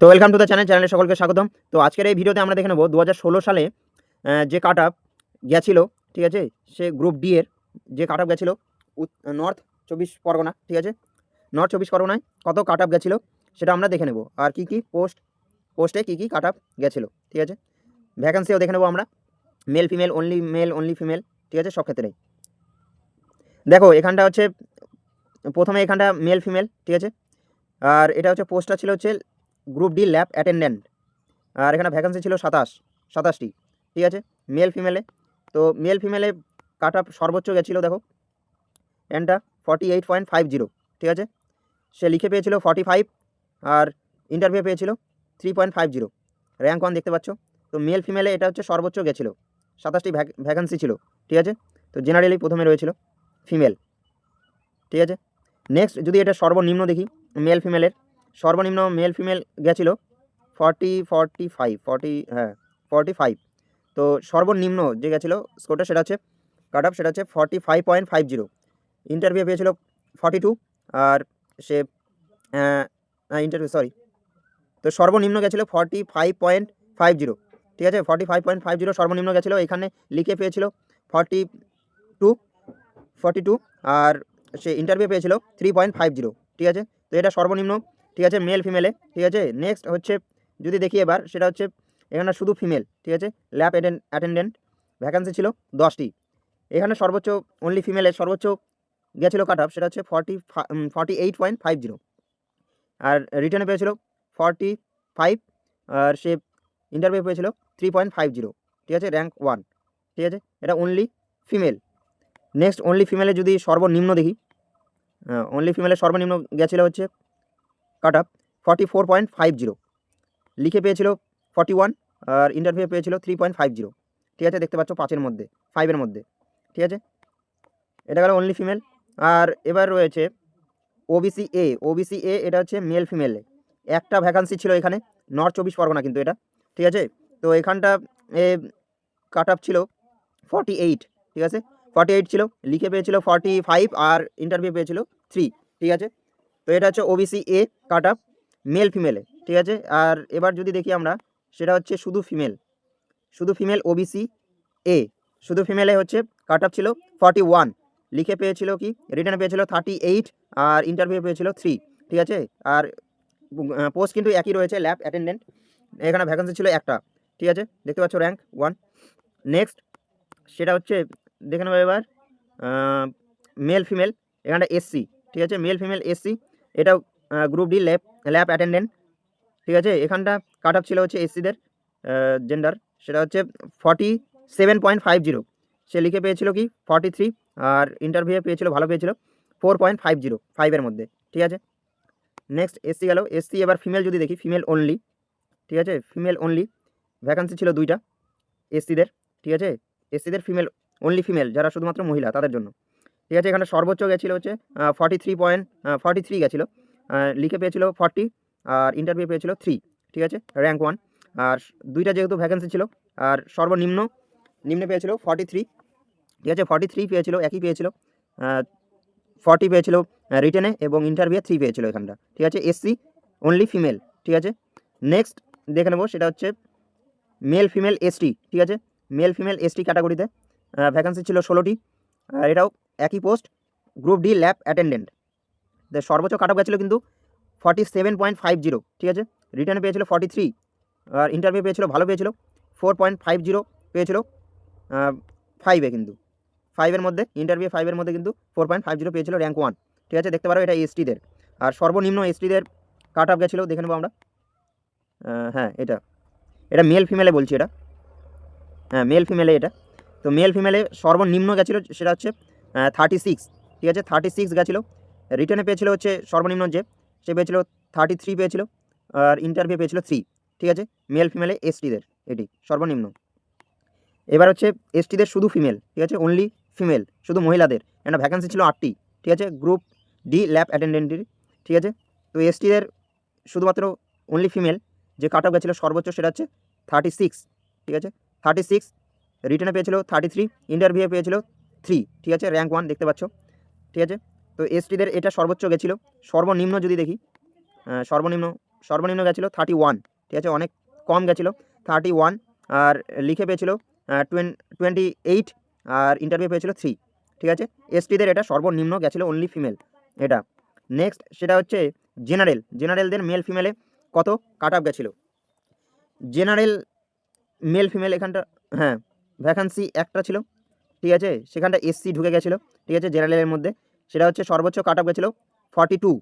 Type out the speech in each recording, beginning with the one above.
তো welcome to the চ্যানেলে সকলকে স্বাগতম। তো আজকের এই ভিডিওতে আমরা দেখে নেব 2016 সালে যে কাট অফ গেছিলো, ঠিক আছে, সে গ্রুপ ডি এর যে কাট অফ গেছিলো নর্থ 24 পরগনা, ঠিক আছে, নর্থ 24 পরগনায় কত কাট অফ গেছিলো সেটা আমরা দেখে নেব। আর কি কি পোস্টে কি কি কাট অফ গেছিলো, ঠিক আছে, ভ্যাকেন্সিও দেখে নেবো আমরা, মেল অনলি ফিমেল, ঠিক আছে, সব ক্ষেত্রেই। দেখো এখানটা হচ্ছে প্রথমে এখানটা মেল ফিমেল, ঠিক আছে, আর এটা হচ্ছে পোস্টটা ছিল হচ্ছে গ্রুপ ডি ল্যাব অ্যাটেন্ডেন্ট, আর এখানে ভ্যাকেন্সি ছিল 27টি, ঠিক আছে, মেল ফিমেলে। তো মেল ফিমেলে কাট অফ সর্বোচ্চ গেছিলো, দেখো এনটা 48.50, ঠিক আছে, সে লিখে পেয়েছিল 45, আর ইন্টারভিউ পেয়েছিল 3.50, র্যাঙ্ক 1 দেখতে পাচ্ছ। তো মেল ফিমেলে এটা হচ্ছে সর্বোচ্চ গেছিলো, 27টি ভ্যাকেন্সি ছিল, ঠিক আছে। তো জেনারেলি প্রথমে রয়েছিল ফিমেল, ঠিক আছে। নেক্সট যদি এটা সর্বনিম্ন দেখি মেল ফিমেলের, সর্বনিম্ন মেল ফিমেল গেছিলো 45। তো সর্বনিম্ন যে গেছিলো স্কোরটা সেটা হচ্ছে কাট অফ, সেটা হচ্ছে 45.50, ইন্টারভিউ পেয়েছিল 42, আর সে তো সর্বনিম্ন গেছিলো 45.50, ঠিক আছে, 45.50 সর্বনিম্ন গেছিলো। এখানে লিখে পেয়েছিল 42, আর সে ইন্টারভিউ পেয়েছিল 3.50, ঠিক আছে। তো এটা সর্বনিম্ন, ঠিক আছে, মেল ফিমেলে, ঠিক আছে। নেক্সট হচ্ছে যদি দেখি এবার, সেটা হচ্ছে এখানে শুধু ফিমেল, ঠিক আছে, ল্যাব অ্যাটেন্ডেন্ট, ভ্যাকেন্সি ছিল 10টি। এখানে সর্বোচ্চ অনলি ফিমেলের সর্বোচ্চ গেছিলো কাট অফ, সেটা হচ্ছে 48.50, আর রিটার্নে পেয়েছিল 45, আর সে ইন্টারভিউ পেয়েছিল 3.50, ঠিক আছে, র্যাঙ্ক 1, ঠিক আছে, এটা অনলি ফিমেল। নেক্সট অনলি ফিমেলে যদি সর্বনিম্ন দেখি, অনলি ফিমেলের সর্বনিম্ন গেছিলো হচ্ছে কাট অফ 44.50, লিখে পেয়েছিল 41, আর ইন্টারভিউ পেয়েছিল 3.50, ঠিক আছে, দেখতে পাচ্ছ 5-এর মধ্যে, 5-এর মধ্যে, ঠিক আছে, এটা গেল অনলি ফিমেল। আর এবার রয়েছে ওবিসি এ, এটা হচ্ছে মেল ফিমেলে একটা ভ্যাকান্সি ছিল এখানে, নর্থ 24 পরগনা কিন্তু এটা, ঠিক আছে। তো এখানটা কাট অফ ছিল 48, ঠিক আছে, 48 ছিল, লিখে পেয়েছিল 45, আর ইন্টারভিউ পেয়েছিল 3, ঠিক আছে। তো এটা হচ্ছে OBC A cut off male ফিমেলে, ঠিক আছে। আর এবার যদি দেখি আমরা, সেটা হচ্ছে শুধু ফিমেল ওবিসি এ, শুধু ফিমেলে হচ্ছে কাট অফ ছিল 41, লিখে পেয়েছিল কি, রিটার্ন পেয়েছিল 38, আর ইন্টারভিউ পেয়েছিল 3, ঠিক আছে। আর পোস্ট কিন্তু একই রয়েছে, ল্যাব অ্যাটেন্ডেন্ট, এখানে ভ্যাকেন্সি ছিল একটা, ঠিক আছে, দেখতে পাচ্ছ র্যাঙ্ক 1। নেক্সট সেটা হচ্ছে দেখে নেবো এবার মেল ফিমেল, এখানটা এসসি, ঠিক আছে, মেল ফিমেল এসসি, এটাও গ্রুপ ডি ল্যাব অ্যাটেন্ডেন্ট, ঠিক আছে। এখানটা কাট অফ ছিল হচ্ছে এসসিদের জেন্ডার, সেটা হচ্ছে 47.50, সে লিখে পেয়েছিল কি 43, আর ইন্টারভিউ পেয়েছিল, ভালো পেয়েছিল 4.50, 5-এর মধ্যে, ঠিক আছে। নেক্সট এসসি গেল। এসসি এবার ফিমেল যদি দেখি, ফিমেল অনলি, ঠিক আছে, ফিমেল অনলি, ভ্যাকান্সি ছিল 2টা এসসিদের, ঠিক আছে, এসসিদের অনলি ফিমেল যারা শুধুমাত্র মহিলা তাদের জন্য, ঠিক আছে। এখানে সর্বোচ্চ গেছিলো হচ্ছে 43 গেছিলো, লিখে পেয়েছিল 40, আর ইন্টারভিউ পেয়েছিল 3, ঠিক আছে, র্যাঙ্ক 1। আর 2টা যেহেতু ভ্যাকেন্সি ছিল, আর নিম্নে পেয়েছিল 43, ঠিক আছে, 43 পেয়েছিল, একই পেয়েছিল, 40 পেয়েছিল রিটেনে, এবং ইন্টারভিউ 3 পেয়েছিল এখানটা, ঠিক আছে, এসসি অনলি ফিমেল, ঠিক আছে। নেক্সট দেখে নেবো, সেটা হচ্ছে মেল ফিমেল এসটি, ঠিক আছে, মেল ফিমেল এসটি ক্যাটাগরিতে ভ্যাকেন্সি ছিল 16টি, আর এটাও একই post, group D lab attendant. সর্বোচ্চ কাট অফ গেছিলো কিন্তু 47.50, ঠিক আছে, রিটার্নে পেয়েছিল 43, আর ইন্টারভিউ পেয়েছিল, ভালো পেয়েছিল 4.50 পেয়েছিল 5-এ, কিন্তু 5-এর মধ্যে, ইন্টারভিউ 5-এর মধ্যে কিন্তু 4.50 পেয়েছিল, র্যাঙ্ক 1, ঠিক আছে, দেখতে পারো এটা এসটিদের। আর সর্বনিম্ন এসটিদের কাট অফ গেছিলো, দেখে নেবো আমরা, হ্যাঁ এটা মেল ফিমেলে বলছি, এটা হ্যাঁ মেল ফিমেলে এটা। তো মেল ফিমেলে সর্বনিম্ন গেছিলো সেটা হচ্ছে 36, ঠিক আছে, 36 গেছিলো, রিটার্নে পেয়েছিল হচ্ছে সর্বনিম্ন যে, সে পেয়েছিল 33 পেয়েছিল, আর ইন্টারভিউ পেয়েছিল 3, ঠিক আছে, মেল ফিমেলে এসটিদের এটি সর্বনিম্ন। এবার হচ্ছে এসটিদের শুধু ফিমেল, ঠিক আছে, অনলি ফিমেল, শুধু মহিলাদের, একটা ভ্যাকেন্সি ছিল 8টি, ঠিক আছে, গ্রুপ ডি ল্যাব অ্যাটেন্ডেন্টের, ঠিক আছে। তো এসটিদের শুধুমাত্র অনলি ফিমেল যে কাট অফ গেছিলো সর্বোচ্চ, সেটা হচ্ছে 36, ঠিক আছে, 36, রিটার্নে পেয়েছিল 33, ইন্টারভিউ পেয়েছিল 3, ঠিক আছে, র্যাঙ্ক 1 দেখতে পাচ্ছ, ঠিক আছে। তো এসটিদের এটা সর্বোচ্চ গেছিলো। সর্বনিম্ন যদি দেখি, সর্বনিম্ন সর্বনিম্ন গেছিলো 31, ঠিক আছে, অনেক কম গেছিলো 31, আর লিখে পেয়েছিল 28, আর ইন্টারভিউ পেয়েছিল 3, ঠিক আছে। এসটিদের এটা সর্বনিম্ন গেছিলো অনলি ফিমেল এটা। নেক্সট সেটা হচ্ছে জেনারেলদের মেল ফিমেলে কত কাট অফ গেছিলো। জেনারেল মেল ফিমেল এখানটা, হ্যাঁ, ভ্যাকান্সি একটা ছিল, ঠিক আছে, সেখানটা এসসি ঢুকে গেছিলো, ঠিক আছে, জেনারেলের মধ্যে। সেটা হচ্ছে সর্বোচ্চ কাট অফ গেছিলো 42,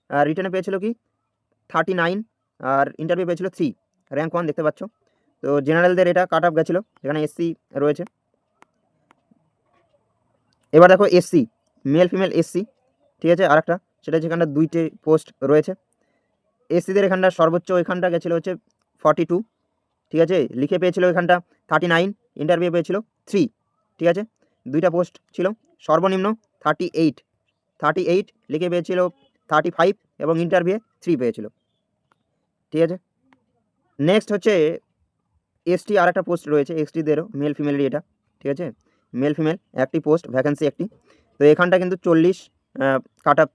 আর রিটার্নে পেয়েছিল কি 39, আর ইন্টারভিউ পেয়েছিল 3, র্যাঙ্ক 1 দেখতে পাচ্ছ। তো জেনারেলদের এটা কাট অফ গেছিলো, যেখানে এসসি রয়েছে। এবার দেখো এসসি, মেল ফিমেল এসসি, ঠিক আছে, আর একটা সেটা যেখানটা 2টে পোস্ট রয়েছে। এসসিদের এখানটা সর্বোচ্চ এখানটা গেছিলো হচ্ছে 42, ঠিক আছে, লিখে পেয়েছিল এখানটা 39, ইন্টারভিউ পেয়েছিল 3, ঠিক আছে, 2টা পোস্ট ছিল। সর্বনিম্ন 38, লিখে পেয়েছিল 35, এবং ইন্টারভিউ 3 পেয়েছিল, ঠিক আছে। নেক্সট হচ্ছে এসটি, আর একটা পোস্ট রয়েছে এসটিদেরও, মেল ফিমেলেরই এটা, ঠিক আছে, মেল ফিমেল একটি পোস্ট, ভ্যাকেন্সি একটি। তো এখানটা কিন্তু 40 কাট আপ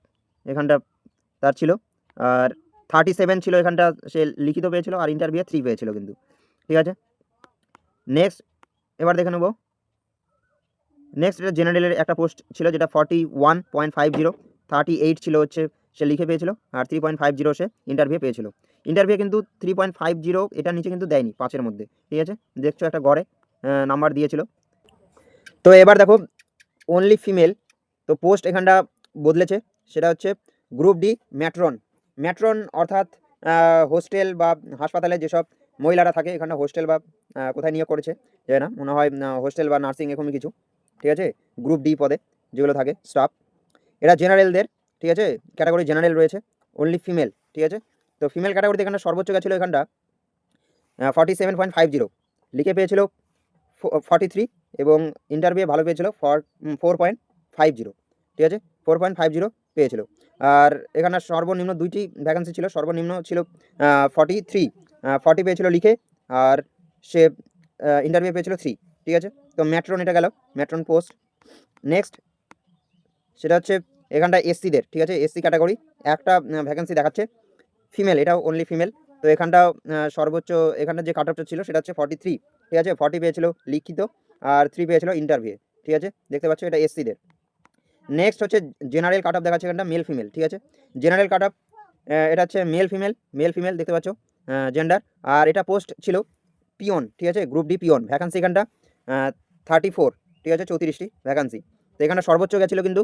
এখানটা তার ছিল, আর 37 ছিল এখানটা সে লিখিত পেয়েছিল, আর ইন্টারভিউ 3 পেয়েছিল কিন্তু, ঠিক আছে। নেক্সট এবার দেখে নেব, নেক্সট এটা জেনারেলের একটা পোস্ট ছিল যেটা 41.50, 38 ছিল হচ্ছে সে লিখে পেয়েছিল, আর 3.50 সে ইন্টারভিউ পেয়েছিল। ইন্টারভিউ কিন্তু 3.50, এটার নিচে কিন্তু দেয়নি 5-এর মধ্যে, ঠিক আছে, দেখছো একটা গড়ে নাম্বার দিয়েছিল। তো এবার দেখো অনলি ফিমেল, তো পোস্ট এখানটা বদলেছে, সেটা হচ্ছে গ্রুপ ডি ম্যাট্রন, অর্থাৎ হোস্টেল বা হাসপাতালে যেসব মহিলারা থাকে, এখানটা হোস্টেল বা কোথায় নিয়োগ করেছে জানি না, মনে হয় হোস্টেল বা নার্সিং এরকমই কিছু, ঠিক আছে, গ্রুপ ডি পদে যেগুলো থাকে স্টাফ, এরা জেনারেলদের, ঠিক আছে, ক্যাটাগরি জেনারেল রয়েছে, অনলি ফিমেল, ঠিক আছে। তো ফিমেল ক্যাটাগরিতে এখানটা সর্বোচ্চ গেছিলো এখানটা 47.50, লিখে পেয়েছিল 43, এবং ইন্টারভিউ ভালো পেয়েছিল 4.50, ঠিক আছে, 4.50 পেয়েছিল। আর এখানে সর্বনিম্ন 2টি ভ্যাকেন্সি ছিল, সর্বনিম্ন ছিল 43, 40 পেয়েছিল লিখে, আর সে ইন্টারভিউ পেয়েছিল 3, ঠিক আছে। তো ম্যাট্রন এটা গেল, ম্যাট্রন পোস্ট। নেক্সট সেটা হচ্ছে এখানটা এসসিদের, ঠিক আছে, এসসি ক্যাটাগরি একটা ভ্যাকেন্সি দেখাচ্ছে ফিমেল, এটাও অনলি ফিমেল। তো এখানটা সর্বোচ্চ এখানটা যে কাট অফটা ছিল সেটা হচ্ছে 43, ঠিক আছে, 40 পেয়েছিল লিখিত, আর 3 পেয়েছিল ইন্টারভিউ, ঠিক আছে, দেখতে পাচ্ছ এটা এসসিদের। নেক্সট হচ্ছে জেনারেল কাট অফ দেখাচ্ছে এখানটা মেল ফিমেল, ঠিক আছে, জেনারেল কাট অফ এটা হচ্ছে মেল ফিমেল দেখতে পাচ্ছ জেন্ডার, আর এটা পোস্ট ছিল পিওন, ঠিক আছে, গ্রুপ ডি পিওন, ভ্যাকান্সি এখানটা 34, ঠিক আছে, 34টি ভ্যাকান্সি। তো এখানে সর্বোচ্চ গেছিলো কিন্তু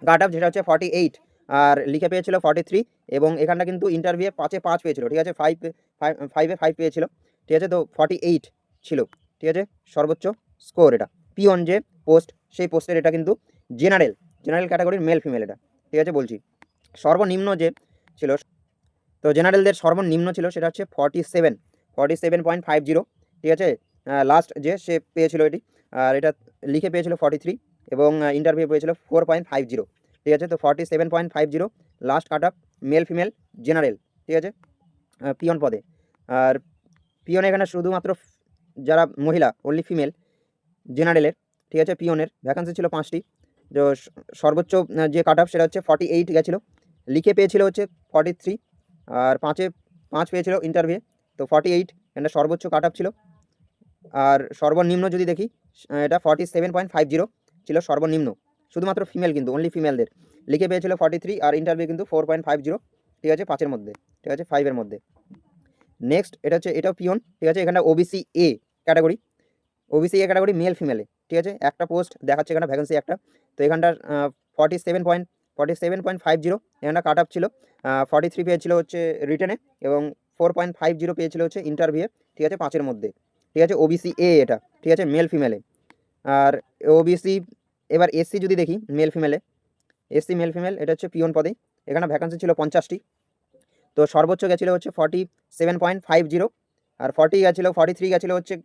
কাট অফ, যেটা হচ্ছে 48, আর লিখে পেয়েছিল 43, এবং এখানটা কিন্তু ইন্টারভিউ 5-এ 5 পেয়েছিল, ঠিক আছে, 5-এ 5 পেয়েছিল, ঠিক আছে। তো 48 ছিল, ঠিক আছে, সর্বোচ্চ স্কোর এটা। পিওন যে পোস্ট, সেই পোস্টের এটা কিন্তু জেনারেল ক্যাটাগরির মেল ফিমেল এটা, ঠিক আছে, বলছি সর্বনিম্ন যে ছিল, তো জেনারেলদের সর্বনিম্ন ছিল সেটা হচ্ছে 47.50, ঠিক আছে, লাস্ট যে সে পেয়েছিল এটি, আর এটা লিখে পেয়েছিল 43, এবং ইন্টারভিউ পেয়েছিল 4.50, ঠিক আছে। তো 47.50 লাস্ট কাট অফ মেল ফিমেল জেনারেল, ঠিক আছে, পিওন পদে। আর পিওন এখানে শুধুমাত্র যারা মহিলা অনলি ফিমেল জেনারেলের, ঠিক আছে, পিওনের ভ্যাকান্সি ছিল 5টি। তো সর্বোচ্চ যে কাট অফ সেটা হচ্ছে 48 গেছিলো, লিখে পেয়েছিল হচ্ছে 43, আর 5-এ 5 পেয়েছিল ইন্টারভিউ, তো 48 এটা সর্বোচ্চ কাট অফ ছিল। আর সর্বনিম্ন যদি দেখি এটা 47.50 ছিল সর্বনিম্ন, শুধুমাত্র ফিমেল কিন্তু অনলি ফিমেলদের, লিখে পেয়েছিল 43, আর ইন্টারভিউ কিন্তু 4.50, ঠিক আছে, 5-এর মধ্যে, ঠিক আছে, 5-এর মধ্যে। নেক্সট এটা হচ্ছে এটাও পিওন, ঠিক আছে, এখানে ওবিসি এ ক্যাটাগরি মেল ফিমেলে, ঠিক আছে, একটা পোস্ট দেখাচ্ছে এখানে ভ্যাকেন্সি একটা। তো এখানটার 47.50 এখানটা কাট অফ ছিল, 43 পেয়েছিল হচ্ছে রিটেনে, এবং 4.50 পেয়েছিল হচ্ছে ইন্টারভিউ, ঠিক আছে, 5-এর মধ্যে, ঠিক আছে, ওবিসি এ এটা, ঠিক আছে, মেল ফিমেলে। আর ওবিসি এবার এসসি যদি দেখি মেল ফিমেলে, এসসি মেল ফিমেল এটা হচ্ছে পিওন পদে, এখানে ভ্যাকেন্সি ছিল 50টি। তো সর্বোচ্চ গেছিলো হচ্ছে 47.50, আর 43 গেছিলো হচ্ছে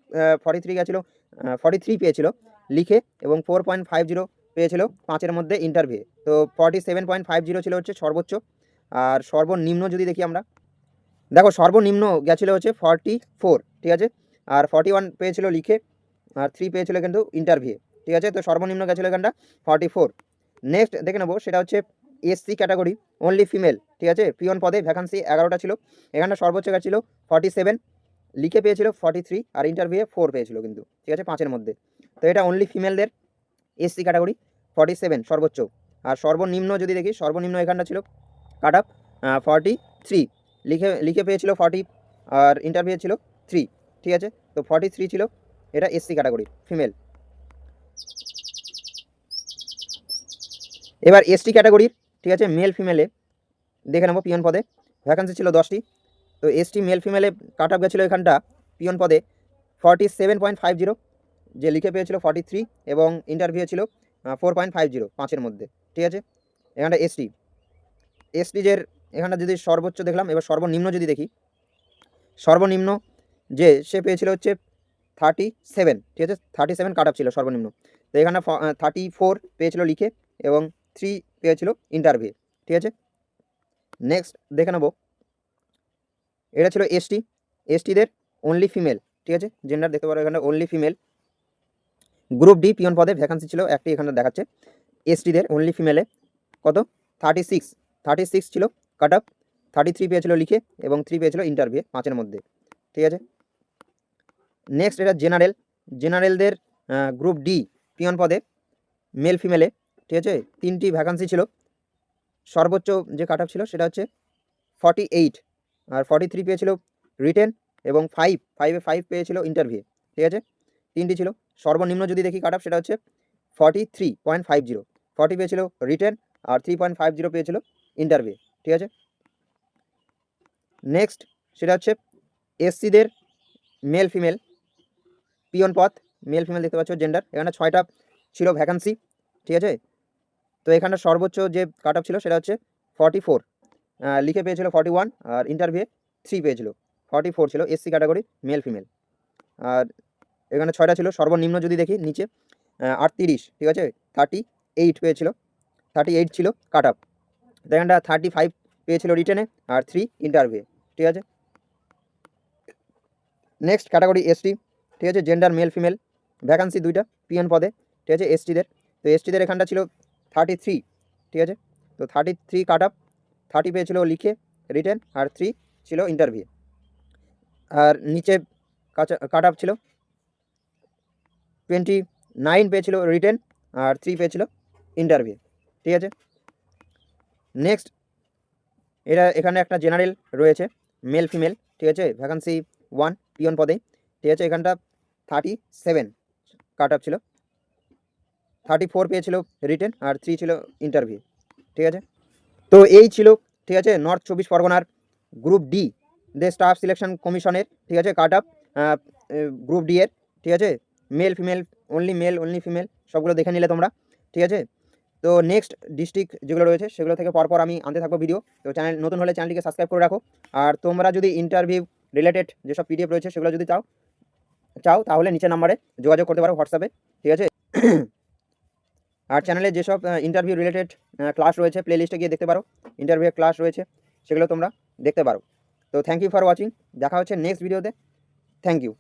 43 পেয়েছিল লিখে, এবং 4.50 পেয়েছিল 5-এর মধ্যে ইন্টারভিউ। তো 47.50 ছিল হচ্ছে সর্বোচ্চ। আর সর্বনিম্ন যদি দেখি আমরা, দেখো সর্বনিম্ন গেছিলো হচ্ছে 44, ঠিক আছে, আর 41 পেয়েছিল লিখে, আর 3 পেয়েছিল কিন্তু ইন্টারভিউ, ঠিক আছে। তো সর্বনিম্ন গেছিলো এখানটা 44। নেক্সট দেখে নেবো সেটা হচ্ছে এসসি ক্যাটাগরি অনলি ফিমেল, ঠিক আছে, পিয়ন পদে ভ্যাকান্সি 11টা ছিল। এখানে সর্বোচ্চ ছিল 47, লিখে পেয়েছিল 43 আর ইন্টারভিউয়ে 4 পেয়েছিল কিন্তু, ঠিক আছে, 5-এর মধ্যে। তো এটা অনলি ফিমেলদের এসসি ক্যাটাগরি 47 সর্বোচ্চ। আর সর্বনিম্ন যদি দেখি, সর্বনিম্ন এখানটা ছিল কাট আপ 43, লিখে পেয়েছিল 40 আর ইন্টারভিউ ছিল 3, ঠিক আছে। তো 43 ছিল, এটা এসসি ক্যাটাগরি ফিমেল। এবার এসটি ক্যাটাগরির, ঠিক আছে, মেল ফিমেলে দেখে নেবো। পিয়ন পদে ভ্যাকান্সি ছিল 10টি। তো এসটি মেল ফিমেলে কাট আপ গেছিলো এখানটা পিয়ন পদে 47.50, যে লিখে পেয়েছিল 43 এবং ইন্টারভিউ ছিল 4.50, 5-এর মধ্যে, ঠিক আছে। এখানটা এসটিজের এখানটা যদি সর্বোচ্চ দেখলাম, এবার সর্বনিম্ন যদি দেখি, সর্বনিম্ন যে সে পেয়েছিল হচ্ছে 37, ঠিক আছে, 37 কাট আপ ছিল সর্বনিম্ন। তো এখানে 34 পেয়েছিল লিখে এবং 3 পেয়েছিল ইন্টারভিউ, ঠিক আছে। নেক্সট দেখে নেবো, এটা ছিল এসটিদের অনলি ফিমেল, ঠিক আছে, জেন্ডার দেখতে পারো এখানে only female. Group D peon পদে ভ্যাকান্সি ছিল একটি, এখানে দেখাচ্ছে। এসটিদের অনলি ফিমেলে কত 36 ছিল কাট আপ, 33 পেয়েছিল লিখে এবং 3 পেয়েছিল ইন্টারভিউ, 5-এর মধ্যে, ঠিক আছে। নেক্সট এটা জেনারেলদের গ্রুপ ডি পিয়ন পদে মেল ফিমেলে, ঠিক আছে, 3টি ভ্যাকান্সি ছিল। সর্বোচ্চ যে কাট আপ ছিল সেটা হচ্ছে 48 আর 43 পেয়েছিল রিটেন এবং 5 পেয়েছিল ইন্টারভিউ, ঠিক আছে, 3টি ছিল। সর্বনিম্ন যদি দেখি কাট আপ সেটা হচ্ছে 43.50, 40 পেয়েছিল রিটেন আর 3.50 পেয়েছিল ইন্টারভিউ, ঠিক আছে। নেক্সট সেটা হচ্ছে এসসিদের মেল ফিমেল পিয়ন পদ, মেল ফিমেল দেখতে পাচ্ছ জেন্ডার, এখানে 6টা ছিল ভ্যাকান্সি, ঠিক আছে। তো এখানে সর্বোচ্চ যে কাট আপ ছিল সেটা হচ্ছে 44, লিখে পেয়েছিল 41 আর ইন্টারভিউ 3 পেয়েছিল, 44 ছিল এসসি ক্যাটাগরি মেল ফিমেল। আর এখানে 6টা ছিল। সর্বনিম্ন যদি দেখি নিচে 38, ঠিক আছে, 38 পেয়েছিল, 38 ছিল কাট আপ। তো এখানটা 35 পেয়েছিল রিটেনে আর 3 ইন্টারভিউ, ঠিক আছে। নেক্সট ক্যাটাগরি এসটি, ঠিক আছে, জেন্ডার মেল ফিমেল, ভ্যাকান্সি 2টা পিএন পদে, ঠিক আছে, এসটিদের। তো এসটিদের এখানটা ছিল 33, ঠিক আছে। তো 33 কাট আপ, 30 পেয়েছিল লিখে রিটেন আর 3 ছিল ইন্টারভিউ। আর নিচে কাট আপ ছিল 29 পেয়েছিল রিটেন আর 3 পেয়েছিল ইন্টারভিউ, ঠিক আছে। নেক্সট এখানে একটা জেনারেল রয়েছে মেল ফিমেল, ঠিক আছে, ভ্যাকান্সি 1 পিয়ন পদে, ঠিক আছে। এখানটা 37 কাট আপ ছিল, 34 পেয়েছিল রিটেন আর 3 ছিল ইন্টারভিউ, ঠিক আছে। তো এই ছিল, ঠিক আছে, নর্থ 24 পরগনার group D the staff selection কমিশনের, ঠিক আছে, কাট আপ গ্রুপ ডি এর, ঠিক আছে, মেল ফিমেল অনলি ফিমেল সবগুলো দেখে নিলে তোমরা, ঠিক আছে। তো নেক্সট ডিস্ট্রিক্ট যেগুলো রয়েছে সেগুলো থেকে পরপর আমি আনতে থাকবো ভিডিও। তো চ্যানেল নতুন হলে চ্যানেলটিকে সাবস্ক্রাইব করে রাখো। আর তোমরা যদি ইন্টারভিউ রিলেটেড যেসব পিডিএফ রয়েছে সেগুলো যদি চাও তাহলে নিচে নাম্বারে যোগাযোগ করতে পারো হোয়াটসঅ্যাপে, ঠিক আছে। আর চ্যানেলে যেসব ইন্টারভিউ রিলেটেড ক্লাস রয়েছে প্লেলিস্টে গিয়ে দেখতে পারো, ইন্টারভিউ ক্লাস রয়েছে সেগুলো তোমরা দেখতে পারো। তো থ্যাংক ইউ ফর ওয়াচিং, দেখা হচ্ছে নেক্সট ভিডিওতে, থ্যাংক ইউ।